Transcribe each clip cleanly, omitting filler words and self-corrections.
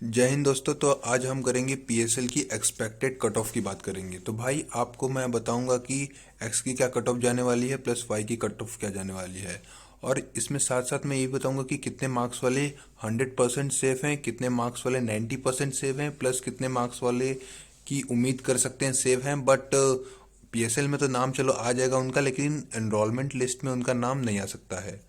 जय हिंद दोस्तों। तो आज हम करेंगे पीएसएल की एक्सपेक्टेड कट ऑफ की बात करेंगे। तो भाई आपको मैं बताऊंगा कि एक्स की क्या कट ऑफ जाने वाली है प्लस वाई की कट ऑफ क्या जाने वाली है। और इसमें साथ साथ मैं ये बताऊंगा कि कितने मार्क्स वाले 100% सेफ हैं, कितने मार्क्स वाले 90% सेफ हैं, प्लस कितने मार्क्स वाले की उम्मीद कर सकते हैं सेफ हैं। बट पीएसएल में तो नाम चलो आ जाएगा उनका, लेकिन एनरोलमेंट लिस्ट में उनका नाम नहीं आ सकता है।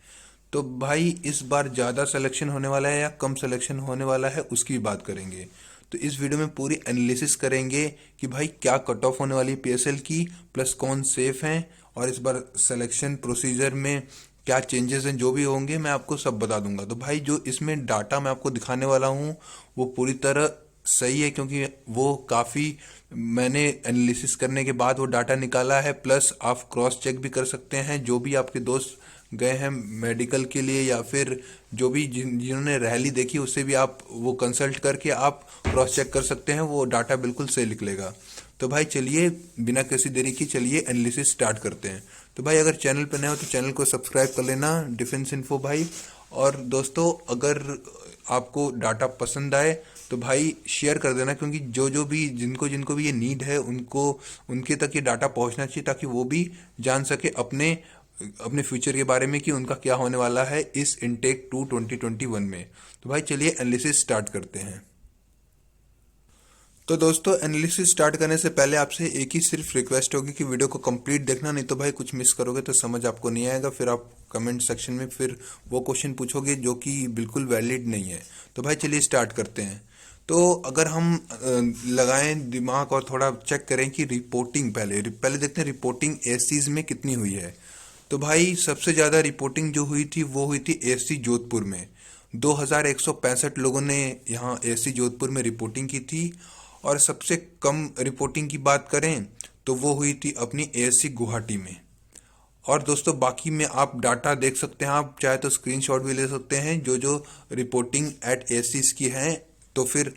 तो भाई इस बार ज़्यादा सिलेक्शन होने वाला है या कम सिलेक्शन होने वाला है उसकी भी बात करेंगे। तो इस वीडियो में पूरी एनालिसिस करेंगे कि भाई क्या कट ऑफ होने वाली है पीएसएल की, प्लस कौन सेफ हैं, और इस बार सिलेक्शन प्रोसीजर में क्या चेंजेस हैं, जो भी होंगे मैं आपको सब बता दूंगा। तो भाई जो इसमें डाटा मैं आपको दिखाने वाला हूँ वो पूरी तरह सही है, क्योंकि वो काफ़ी मैंने एनालिसिस करने के बाद वो डाटा निकाला है। प्लस आप क्रॉस चेक भी कर सकते हैं, जो भी आपके दोस्त गए हैं मेडिकल के लिए या फिर जो भी जिन्होंने रैली देखी उससे भी आप वो कंसल्ट करके आप क्रॉस चेक कर सकते हैं, वो डाटा बिल्कुल सही निकलेगा। तो भाई चलिए बिना किसी देरी की चलिए एनालिसिस स्टार्ट करते हैं। तो भाई अगर चैनल पर नए हो तो चैनल को सब्सक्राइब कर लेना, डिफेंस इन्फो भाई। और दोस्तों अगर आपको डाटा पसंद आए तो भाई शेयर कर देना, क्योंकि जो जो भी जिनको जिनको भी ये नीड है उनको उनके तक ये डाटा पहुंचना चाहिए, ताकि वो भी जान सके अपने अपने फ्यूचर के बारे में कि उनका क्या होने वाला है इस इनटेक 2021 में। तो भाई चलिए एनालिसिस स्टार्ट करते हैं। तो दोस्तों एनालिसिस स्टार्ट करने से पहले आपसे एक ही सिर्फ रिक्वेस्ट होगी कि वीडियो को कंप्लीट देखना, नहीं तो भाई कुछ मिस करोगे तो समझ आपको नहीं आएगा, फिर आप कमेंट सेक्शन में फिर वो क्वेश्चन पूछोगे जो कि बिल्कुल वैलिड नहीं है। तो भाई चलिए स्टार्ट करते हैं। तो अगर हम लगाएं दिमाग और थोड़ा चेक करें कि रिपोर्टिंग पहले पहले देखते हैं रिपोर्टिंग एसीज में कितनी हुई है। तो भाई सबसे ज़्यादा रिपोर्टिंग जो हुई थी वो हुई थी एसी जोधपुर में। 2165 लोगों ने यहाँ एसी जोधपुर में रिपोर्टिंग की थी। और सबसे कम रिपोर्टिंग की बात करें तो वो हुई थी अपनी एएससी गुवाहाटी में। और दोस्तों बाकी में आप डाटा देख सकते हैं, आप चाहे तो स्क्रीनशॉट भी ले सकते हैं जो जो रिपोर्टिंग एट एएससी की है। तो फिर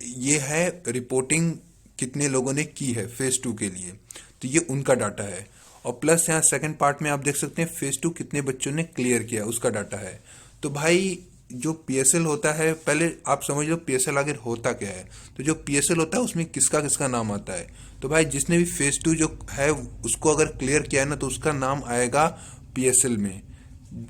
ये है रिपोर्टिंग कितने लोगों ने की है फेज 2 के लिए, तो ये उनका डाटा है। और प्लस यहाँ सेकंड पार्ट में आप देख सकते हैं फेज 2 कितने बच्चों ने क्लियर किया उसका डाटा है। तो भाई जो पीएसएल होता है, पहले आप समझ लो पीएसएल आखिर होता क्या है। तो जो पीएसएल होता है उसमें किसका किसका नाम आता है। तो भाई जिसने भी फेज 2 जो है उसको अगर क्लियर किया है ना तो उसका नाम आएगा पीएसएल में,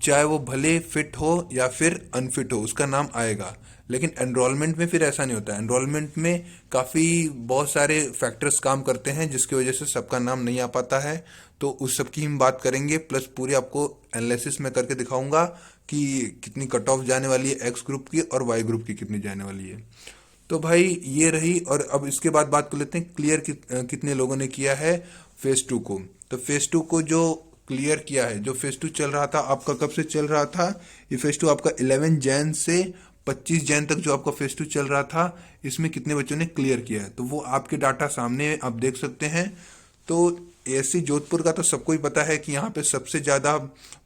चाहे वो भले फिट हो या फिर अनफिट हो उसका नाम आएगा। लेकिन एनरोलमेंट में फिर ऐसा नहीं होता। एनरोलमेंट में काफ़ी बहुत सारे फैक्टर्स काम करते हैं जिसकी वजह से सबका नाम नहीं आ पाता है। तो उस सब की हम बात करेंगे, प्लस पूरी आपको एनालिसिस में करके दिखाऊंगा कि कितनी कट ऑफ जाने वाली है एक्स ग्रुप की और वाई ग्रुप की कितनी जाने वाली है। तो भाई ये रही। और अब इसके बाद बात कर लेते हैं क्लियर कितने लोगों ने किया है फेज 2 को। तो फेज 2 को जो क्लियर किया है, जो फेज 2 चल रहा था आपका, कब से चल रहा था ये फेज 2 आपका 11 जैन से 25 जैन तक जो आपका फेज 2 चल रहा था, इसमें कितने बच्चों ने क्लियर किया है तो वो आपके डाटा सामने आप देख सकते हैं। तो एएससी जोधपुर का तो सबको ही पता है कि यहाँ पे सबसे ज़्यादा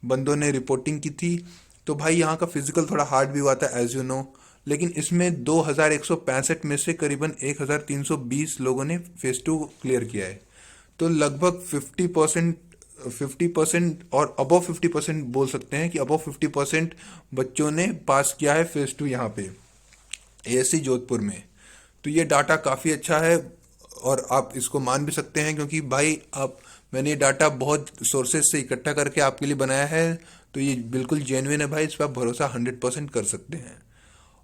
बंदों ने रिपोर्टिंग की थी। तो भाई यहाँ का फिजिकल थोड़ा हार्ड भी हुआ था एज यू नो, लेकिन इसमें 2165 में से करीबन 1320 लोगों ने फेज 2 क्लियर किया है। तो लगभग 50% और अबव 50% बोल सकते हैं कि अबव 50% बच्चों ने पास किया है फेज 2 यहाँ पे एएससी जोधपुर में। तो ये डाटा काफ़ी अच्छा है और आप इसको मान भी सकते हैं, क्योंकि भाई आप मैंने ये डाटा बहुत सोर्सेज से इकट्ठा करके आपके लिए बनाया है। तो ये बिल्कुल जेन्युइन है भाई, इस पर आप भरोसा 100% कर सकते हैं।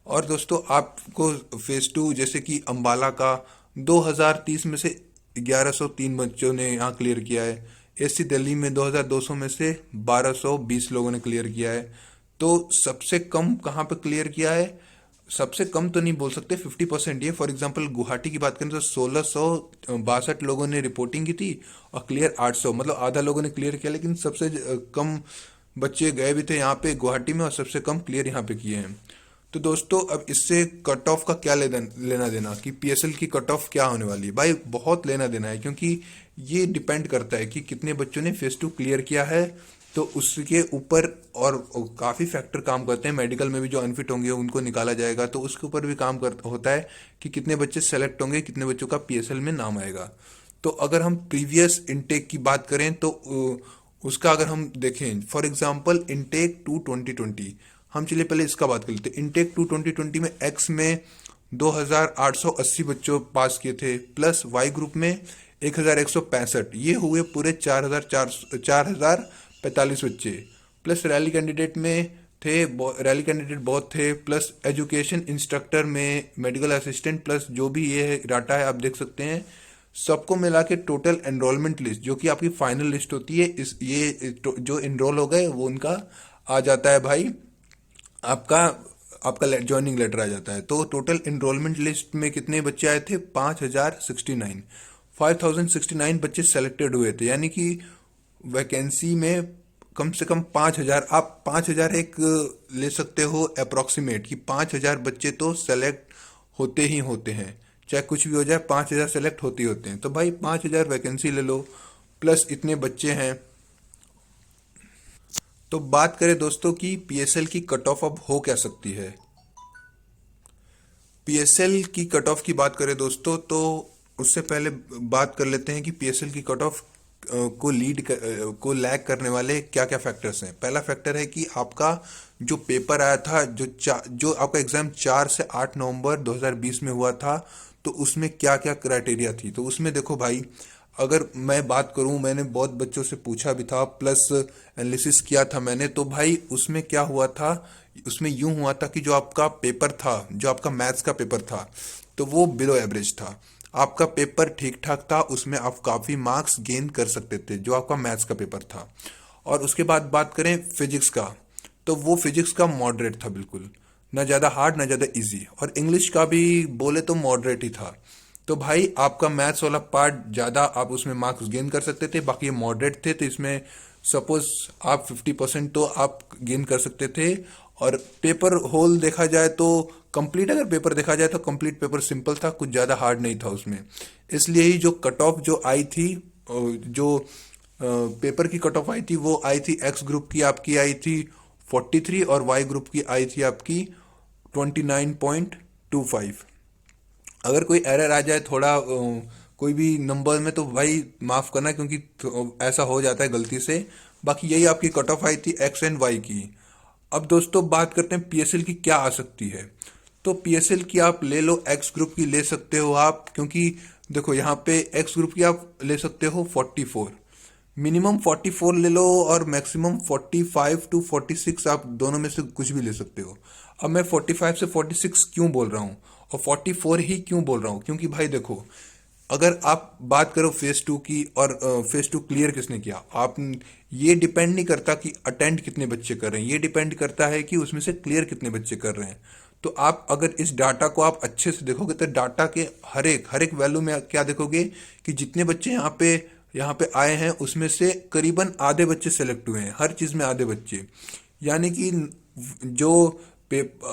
और दोस्तों आपको फेज 2 जैसे कि अंबाला का 2030 में से 1103 बच्चों ने यहाँ क्लियर किया है। एससी दिल्ली में 2200 में से 1220 लोगों ने क्लियर किया है। तो सबसे कम कहाँ पे क्लियर किया है, सबसे कम तो नहीं बोल सकते, 50%। ये फॉर एग्जांपल गुवाहाटी की बात करें तो 1662 लोगों ने रिपोर्टिंग की थी और क्लियर 800, मतलब आधा लोगों ने क्लियर किया। लेकिन सबसे कम बच्चे गए भी थे यहाँ पे गुवाहाटी में और सबसे कम क्लियर यहाँ पे किए हैं। तो दोस्तों अब इससे कट ऑफ का क्या लेना देना कि पीएसएल की कट ऑफ क्या होने वाली है, भाई बहुत लेना देना है, क्योंकि ये डिपेंड करता है कि कितने बच्चों ने फेज 2 क्लियर किया है। तो उसके ऊपर और काफ़ी फैक्टर काम करते हैं। मेडिकल में भी जो अनफिट होंगे उनको निकाला जाएगा, तो उसके ऊपर भी काम होता है कि कितने बच्चे सेलेक्ट होंगे, कितने बच्चों का पीएसएल में नाम आएगा। तो अगर हम प्रीवियस इनटेक की बात करें तो उसका अगर हम देखें फॉर एग्जांपल इनटेक 2 2020, हम चलिए पहले इसका बात कर लेते हैं। इनटेक 2 2020 में एक्स में 2880 बच्चों पास किए थे, प्लस वाई ग्रुप में 1165, ये हुए पूरे 4045 बच्चे। प्लस रैली कैंडिडेट में रैली कैंडिडेट बहुत थे, प्लस एजुकेशन इंस्ट्रक्टर में मेडिकल असिस्टेंट, प्लस जो भी ये डाटा है आप देख सकते हैं, सबको मिला के टोटल एनरोलमेंट लिस्ट जो कि आपकी फाइनल लिस्ट होती है, इस ये जो एनरोल हो गए वो उनका आ जाता है भाई, आपका आपका ज्वाइनिंग लेटर आ जाता है। तो टोटल एनरोलमेंट लिस्ट में कितने बच्चे आए थे? 5069 बच्चे सेलेक्टेड हुए थे, यानी कि वैकेंसी में कम से कम 5000, आप 5000 एक ले सकते हो अप्रोक्सीमेट, कि 5000 बच्चे तो सेलेक्ट होते ही होते हैं, चाहे कुछ भी हो जाए 5000 सेलेक्ट होते ही होते हैं। तो भाई 5000 वैकेंसी ले लो, प्लस इतने बच्चे हैं। तो बात करें दोस्तों कि पीएसएल की कट ऑफ अब हो क्या सकती है। पीएसएल की कट ऑफ की बात करें दोस्तों, तो उससे पहले बात कर लेते हैं कि पीएसएल की कट ऑफ को लैग करने वाले क्या क्या फैक्टर्स हैं। पहला फैक्टर है कि आपका जो पेपर आया था, जो आपका एग्जाम 4 से 8 नवंबर 2020 में हुआ था, तो उसमें क्या क्या क्राइटेरिया थी। तो उसमें देखो भाई, अगर मैं बात करूं, मैंने बहुत बच्चों से पूछा भी था, प्लस एनालिसिस किया था मैंने, तो भाई उसमें क्या हुआ था, उसमें यूं हुआ था कि जो आपका पेपर था, जो आपका मैथ्स का पेपर था, तो वो बिलो एवरेज था। आपका पेपर ठीक ठाक था, उसमें आप काफ़ी मार्क्स गेन कर सकते थे, जो आपका मैथ्स का पेपर था। और उसके बाद बात करें फिजिक्स का, तो वो फिजिक्स का मॉडरेट था बिल्कुल, ना ज़्यादा हार्ड ना ज़्यादा इजी। और इंग्लिश का भी बोले तो मॉडरेट ही था। तो भाई आपका मैथ्स वाला पार्ट ज़्यादा आप उसमें मार्क्स गेन कर सकते थे, बाकी ये मॉडरेट थे, तो इसमें सपोज आप 50% तो आप गेन कर सकते थे। और पेपर होल देखा जाए तो कंप्लीट, अगर पेपर देखा जाए तो कंप्लीट पेपर सिंपल था, कुछ ज़्यादा हार्ड नहीं था उसमें। इसलिए ही जो कट ऑफ जो आई थी, जो पेपर की कट ऑफ आई थी, वो आई थी एक्स ग्रुप की आपकी आई थी 43, और वाई ग्रुप की आई थी आपकी 29.25। अगर कोई एरर आ जाए थोड़ा कोई भी नंबर में, तो भाई माफ करना, क्योंकि ऐसा हो जाता है गलती से। बाकी यही आपकी कट ऑफ आई थी एक्स एंड वाई की। अब दोस्तों बात करते हैं पीएसएल की क्या आ सकती है। तो पीएसएल की आप ले लो, एक्स ग्रुप की ले सकते हो आप, क्योंकि देखो यहाँ पे एक्स ग्रुप की आप ले सकते हो 44, मिनिमम 44 ले लो, और मैक्सिमम 45 to 46, आप दोनों में से कुछ भी ले सकते हो। अब मैं 45 से 46 क्यों बोल रहा हूँ और 44 ही क्यों बोल रहा हूँ, क्योंकि भाई देखो, अगर आप बात करो फेज 2 की, और फेज 2 क्लियर किसने किया, आप ये डिपेंड नहीं करता कि अटेंड कितने बच्चे कर रहे हैं, ये डिपेंड करता है कि उसमें से क्लियर कितने बच्चे कर रहे हैं। तो आप अगर इस डाटा को आप अच्छे से देखोगे, तो डाटा के हर एक वैल्यू में क्या देखोगे कि जितने बच्चे यहाँ पे आए हैं, उसमें से करीबन आधे बच्चे सेलेक्ट हुए हैं, हर चीज में आधे बच्चे। यानी कि जो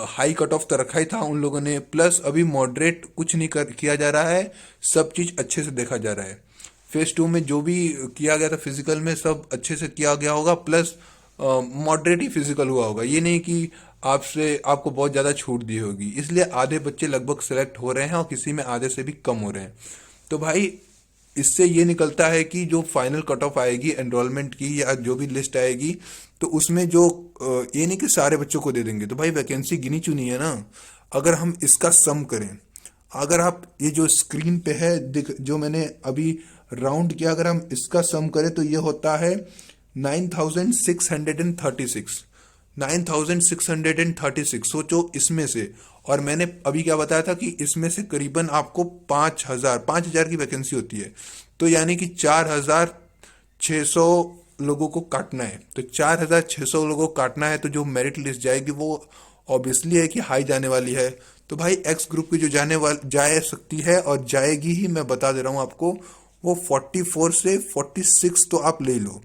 हाई कट ऑफ तो रखा ही था उन लोगों ने, प्लस अभी मॉडरेट कुछ नहीं किया जा रहा है, सब चीज अच्छे से देखा जा रहा है। फेज 2 में जो भी किया गया था फिजिकल में, सब अच्छे से किया गया होगा, प्लस मॉडरेट ही फिजिकल हुआ होगा, ये नहीं कि आपको बहुत ज़्यादा छूट दी होगी। इसलिए आधे बच्चे लगभग सेलेक्ट हो रहे हैं, और किसी में आधे से भी कम हो रहे हैं। तो भाई इससे ये निकलता है कि जो फाइनल कट ऑफ आएगी एनरोलमेंट की, या जो भी लिस्ट आएगी, तो उसमें जो ये नहीं कि सारे बच्चों को दे देंगे, तो भाई वैकेंसी गिनी चुनी है ना। अगर हम इसका सम करें, अगर आप ये जो स्क्रीन पे है जो मैंने अभी राउंड किया, अगर हम इसका सम करें, तो ये होता है 9636, 9636। सोचो इसमें से, और मैंने अभी क्या बताया था कि इसमें से करीबन आपको 5000 की वैकेंसी होती है, तो यानी कि 4600 लोगों को काटना है। तो 4600 लोगों को काटना है, तो जो मेरिट लिस्ट जाएगी वो ऑब्वियसली है कि हाई जाने वाली है। तो भाई एक्स ग्रुप की जो जा सकती है, और जाएगी ही, मैं बता दे रहा हूं आपको, वो 44 से 46 तो आप ले लो।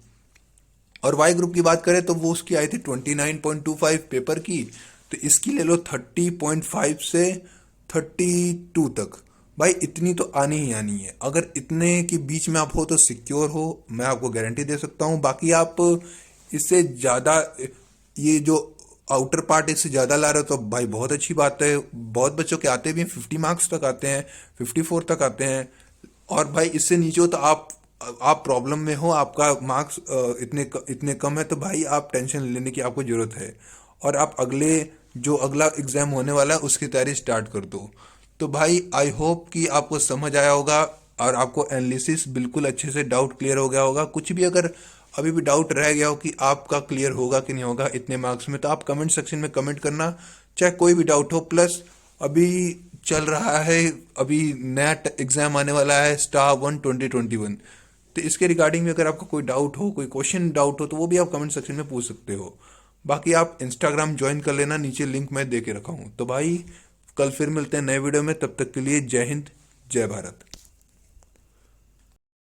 और वाई ग्रुप की बात करें तो वो उसकी आई थी 29.25 पेपर की, तो इसकी ले लो 30.5 से 32 तक। भाई इतनी तो आनी ही आनी है, अगर इतने के बीच में आप हो तो सिक्योर हो, मैं आपको गारंटी दे सकता हूँ। बाकी आप इससे ज़्यादा, ये जो आउटर पार्ट इससे ज़्यादा ला रहे हो, तो भाई बहुत अच्छी बात है। बहुत बच्चों के आते भी हैं, 50 मार्क्स तक आते हैं, 54 तक आते हैं। और भाई इससे नीचे हो तो आप प्रॉब्लम में हो, आपका मार्क्स इतने कम है, तो भाई आप टेंशन लेने की आपको जरूरत है, और आप अगला एग्जाम होने वाला है उसकी तैयारी स्टार्ट कर दो। तो भाई आई होप कि आपको समझ आया होगा और आपको एनालिसिस बिल्कुल अच्छे से डाउट क्लियर हो गया होगा। कुछ भी अगर अभी भी डाउट रह गया हो कि आपका क्लियर होगा कि नहीं होगा इतने मार्क्स में, तो आप कमेंट सेक्शन में कमेंट करना, चाहे कोई भी डाउट हो। प्लस अभी चल रहा है, अभी नया एग्जाम आने वाला है स्टार 1 2021, तो इसके रिगार्डिंग भी अगर आपको कोई डाउट हो, कोई क्वेश्चन डाउट हो, तो वो भी आप कमेंट सेक्शन में पूछ सकते हो। बाकी आप इंस्टाग्राम ज्वाइन कर लेना, नीचे लिंक मैं दे के रखा हूँ। तो भाई कल फिर मिलते हैं नए वीडियो में, तब तक के लिए जय हिंद जय भारत।